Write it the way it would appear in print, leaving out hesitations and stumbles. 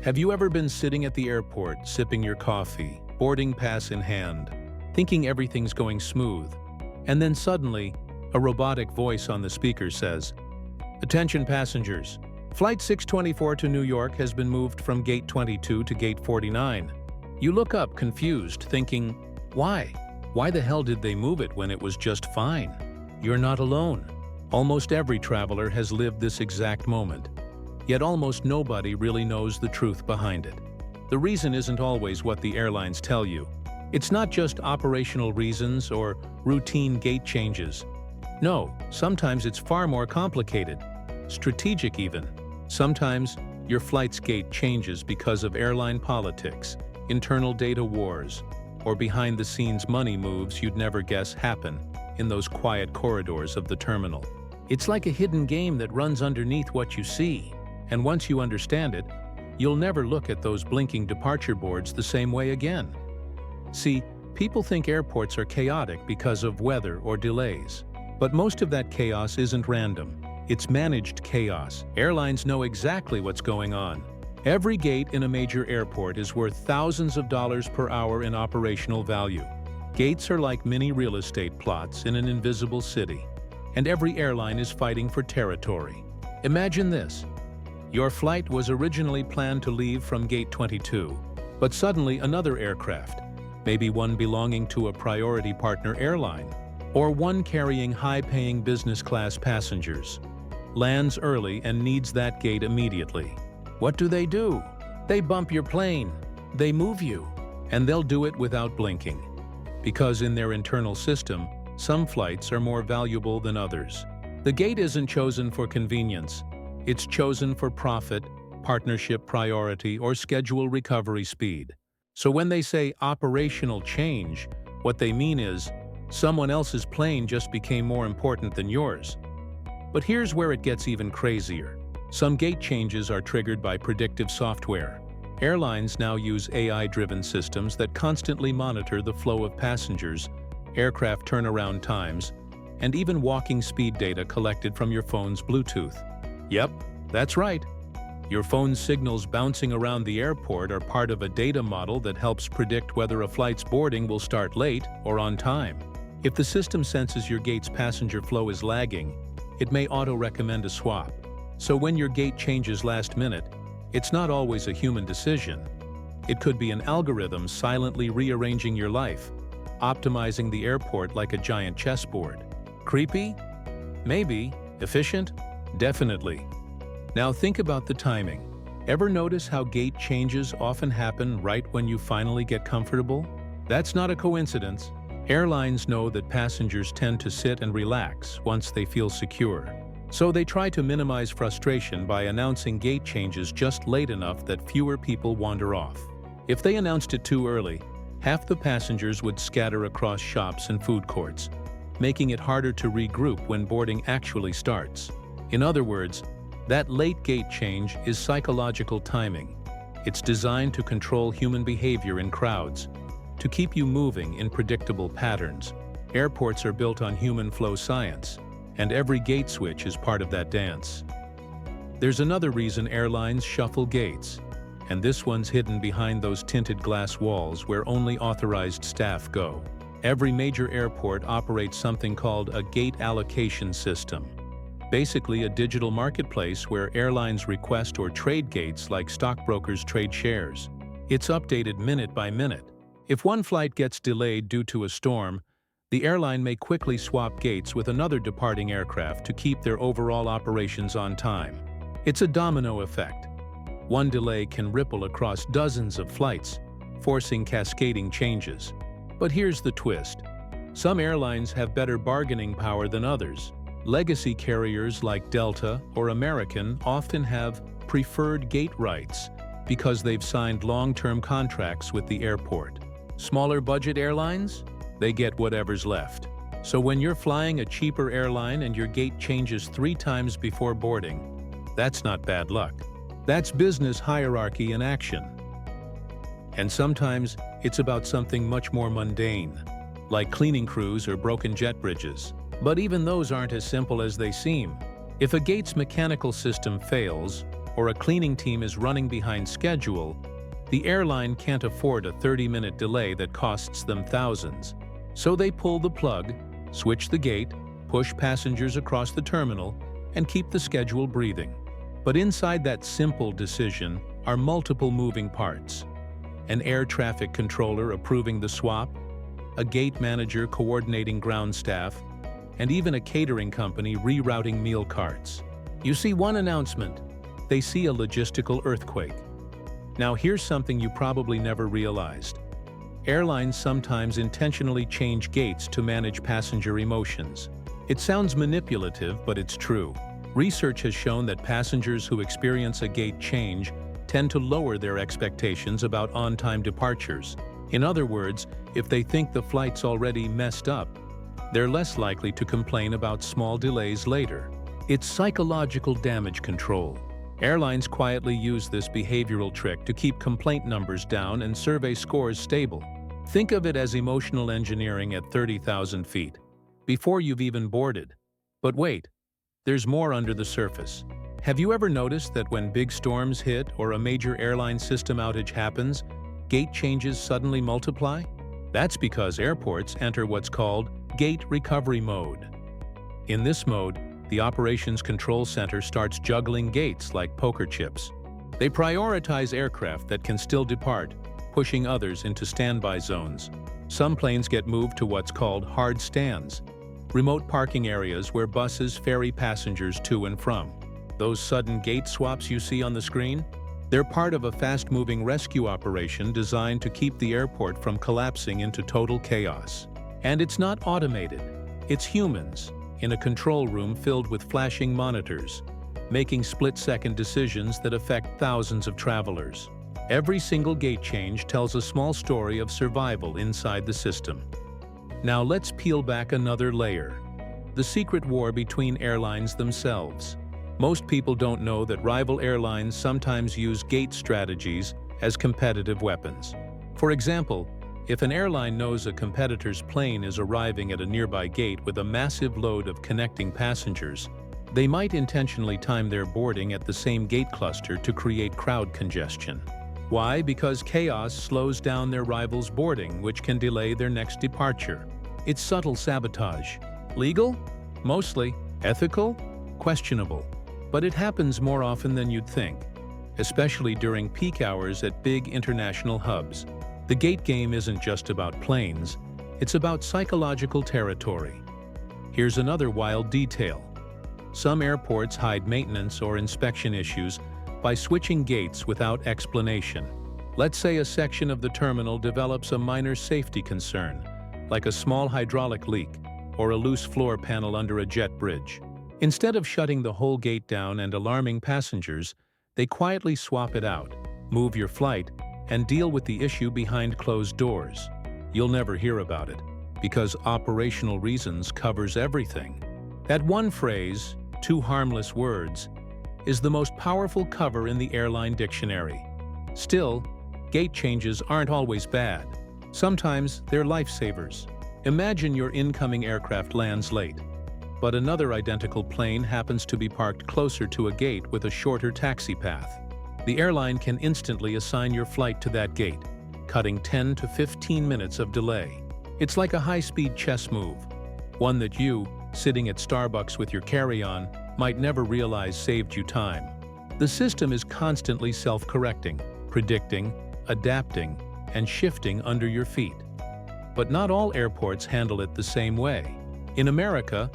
Have you ever been sitting at the airport, sipping your coffee, boarding pass in hand, thinking everything's going smooth, and then suddenly, a robotic voice on the speaker says, "Attention passengers, Flight 624 to New York has been moved from Gate 22 to Gate 49. You look up confused, thinking, why? Why the hell did they move it when it was just fine? You're not alone. Almost every traveler has lived this exact moment. Yet almost nobody really knows the truth behind it. The reason isn't always what the airlines tell you. It's not just operational reasons or routine gate changes. No, sometimes it's far more complicated, strategic even. Sometimes your flight's gate changes because of airline politics, internal data wars, or behind-the-scenes money moves you'd never guess happen in those quiet corridors of the terminal. It's like a hidden game that runs underneath what you see. And once you understand it, you'll never look at those blinking departure boards the same way again. See, people think airports are chaotic because of weather or delays. But most of that chaos isn't random. It's managed chaos. Airlines know exactly what's going on. Every gate in a major airport is worth thousands of dollars per hour in operational value. Gates are like mini real estate plots in an invisible city. And every airline is fighting for territory. Imagine this. Your flight was originally planned to leave from Gate 22, but suddenly another aircraft, maybe one belonging to a priority partner airline, or one carrying high-paying business-class passengers, lands early and needs that gate immediately. What do? They bump your plane, they move you, and they'll do it without blinking. Because in their internal system, some flights are more valuable than others. The gate isn't chosen for convenience. It's chosen for profit, partnership priority, or schedule recovery speed. So when they say operational change, what they mean is someone else's plane just became more important than yours. But here's where it gets even crazier. Some gate changes are triggered by predictive software. Airlines now use AI-driven systems that constantly monitor the flow of passengers, aircraft turnaround times, and even walking speed data collected from your phone's Bluetooth. Yep, that's right. Your phone's signals bouncing around the airport are part of a data model that helps predict whether a flight's boarding will start late or on time. If the system senses your gate's passenger flow is lagging, it may auto-recommend a swap. So when your gate changes last minute, it's not always a human decision. It could be an algorithm silently rearranging your life, optimizing the airport like a giant chessboard. Creepy? Maybe. Efficient? Definitely. Now think about the timing. Ever notice how gate changes often happen right when you finally get comfortable? That's not a coincidence. Airlines know that passengers tend to sit and relax once they feel secure. So they try to minimize frustration by announcing gate changes just late enough that fewer people wander off. If they announced it too early, half the passengers would scatter across shops and food courts, making it harder to regroup when boarding actually starts. In other words, that late gate change is psychological timing. It's designed to control human behavior in crowds, to keep you moving in predictable patterns. Airports are built on human flow science, and every gate switch is part of that dance. There's another reason airlines shuffle gates, and this one's hidden behind those tinted glass walls where only authorized staff go. Every major airport operates something called a gate allocation system. Basically a digital marketplace where airlines request or trade gates like stockbrokers trade shares. It's updated minute by minute. If one flight gets delayed due to a storm, the airline may quickly swap gates with another departing aircraft to keep their overall operations on time. It's a domino effect. One delay can ripple across dozens of flights, forcing cascading changes. But here's the twist. Some airlines have better bargaining power than others. Legacy carriers like Delta or American often have preferred gate rights because they've signed long-term contracts with the airport. Smaller budget airlines? They get whatever's left. So when you're flying a cheaper airline and your gate changes 3 times before boarding, that's not bad luck. That's business hierarchy in action. And sometimes it's about something much more mundane, like cleaning crews or broken jet bridges. But even those aren't as simple as they seem. If a gate's mechanical system fails, or a cleaning team is running behind schedule, the airline can't afford a 30-minute delay that costs them thousands. So they pull the plug, switch the gate, push passengers across the terminal, and keep the schedule breathing. But inside that simple decision are multiple moving parts. An air traffic controller approving the swap, a gate manager coordinating ground staff, and even a catering company rerouting meal carts. You see one announcement, they see a logistical earthquake. Now here's something you probably never realized. Airlines sometimes intentionally change gates to manage passenger emotions. It sounds manipulative, but it's true. Research has shown that passengers who experience a gate change tend to lower their expectations about on-time departures. In other words, if they think the flight's already messed up, they're less likely to complain about small delays later. It's psychological damage control. Airlines quietly use this behavioral trick to keep complaint numbers down and survey scores stable. Think of it as emotional engineering at 30,000 feet, before you've even boarded. But wait, there's more under the surface. Have you ever noticed that when big storms hit or a major airline system outage happens, gate changes suddenly multiply? That's because airports enter what's called gate recovery mode. In this mode, the operations control center starts juggling gates like poker chips. They prioritize aircraft that can still depart, pushing others into standby zones. Some planes get moved to what's called hard stands, remote parking areas where buses ferry passengers to and from. Those sudden gate swaps you see on the screen? They're part of a fast-moving rescue operation designed to keep the airport from collapsing into total chaos. And it's not automated. It's humans, in a control room filled with flashing monitors, making split-second decisions that affect thousands of travelers. Every single gate change tells a small story of survival inside the system. Now let's peel back another layer. The secret war between airlines themselves. Most people don't know that rival airlines sometimes use gate strategies as competitive weapons. For example, if an airline knows a competitor's plane is arriving at a nearby gate with a massive load of connecting passengers, they might intentionally time their boarding at the same gate cluster to create crowd congestion. Why? Because chaos slows down their rival's boarding, which can delay their next departure. It's subtle sabotage. Legal? Mostly. Ethical? Questionable. But it happens more often than you'd think, especially during peak hours at big international hubs. The gate game isn't just about planes, it's about psychological territory. Here's another wild detail. Some airports hide maintenance or inspection issues by switching gates without explanation. Let's say a section of the terminal develops a minor safety concern, like a small hydraulic leak or a loose floor panel under a jet bridge. Instead of shutting the whole gate down and alarming passengers, they quietly swap it out, move your flight, and deal with the issue behind closed doors. You'll never hear about it, because operational reasons covers everything. That one phrase, two harmless words, is the most powerful cover in the airline dictionary. Still, gate changes aren't always bad. Sometimes they're lifesavers. Imagine your incoming aircraft lands late, but another identical plane happens to be parked closer to a gate with a shorter taxi path. The airline can instantly assign your flight to that gate, cutting 10 to 15 minutes of delay. It's like a high-speed chess move, one that you, sitting at Starbucks with your carry-on, might never realize saved you time. The system is constantly self-correcting, predicting, adapting, and shifting under your feet. But not all airports handle it the same way. In America,